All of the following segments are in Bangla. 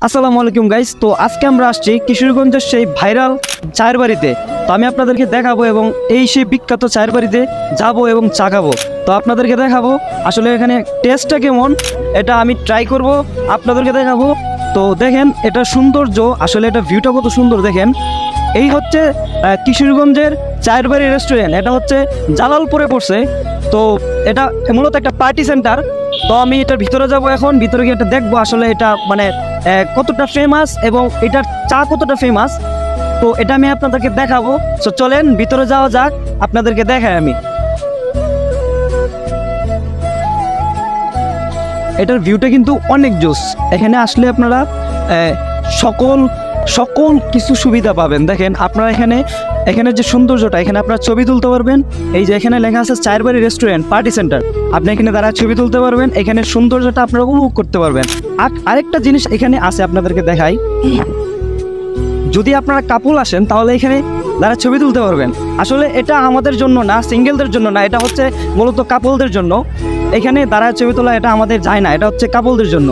আসসালামু আলাইকুম গাইস। তো আজকে আমরা আসছি কিশোরগঞ্জের সেই ভাইরাল চায়ের বাড়িতে। তো আমি আপনাদেরকে দেখাবো এবং এই সেই বিখ্যাত চায়ের বাড়িতে যাবো এবং চা খাবো। তো আপনাদেরকে দেখাবো আসলে এখানে টেস্টটা কেমন, এটা আমি ট্রাই করব, আপনাদেরকে দেখাবো। তো দেখেন এটা সৌন্দর্য, আসলে এটা ভিউটা কত সুন্দর দেখেন। এই হচ্ছে কিশোরগঞ্জের চায়ের বাড়ি রেস্টুরেন্ট, এটা হচ্ছে জালালপুরে পড়ছে। তো এটা মূলত একটা পার্টি সেন্টার। তো আমি এটার ভিতরে যাব, এখন ভিতরে গিয়ে এটা দেখবো আসলে এটা মানে কতটা ফেমাস এবং এটার চা কতটা ফেমাস। তো এটা আমি আপনাদেরকে দেখাবো। তো চলেন ভিতরে যাওয়া যাক, আপনাদেরকে দেখাই আমি। এটার ভিউটা কিন্তু অনেক জোস। এখানে আসলে আপনারা সকল কিছু সুবিধা পাবেন। দেখেন আপনারা এখানে যে সৌন্দর্যটা, এখানে আপনারা ছবি তুলতে পারবেন। এই যে এখানে লেখা আছে চায়ের বাড়ি রেস্টুরেন্ট পার্টি সেন্টার, আপনি এখানে দাঁড়ায় ছবি তুলতে পারবেন। এখানে সৌন্দর্যটা আপনারা উপভোগ করতে পারবেন। আরেকটা জিনিস এখানে আছে, আপনাদেরকে দেখাই। যদি আপনারা কাপল আসেন তাহলে এখানে যারা ছবি তুলতে পারবেন। আসলে এটা আমাদের জন্য না, সিঙ্গেলদের জন্য না, এটা হচ্ছে মূলত কাপলদের জন্য। এখানে দাঁড়ায় ছবি তোলা এটা আমাদের যায় না, এটা হচ্ছে কাপলদের জন্য।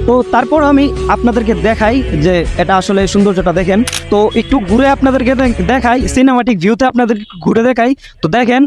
তো তারপর আমি আপনাদেরকে দেখাই যে এটা আসলে সৌন্দর্যটা দেখেন। তো একটু ঘুরে আপনাদেরকে দেখাই, সিনেমাটিক ভিউতে আপনাদেরকে ঘুরে দেখাই। তো দেখেন।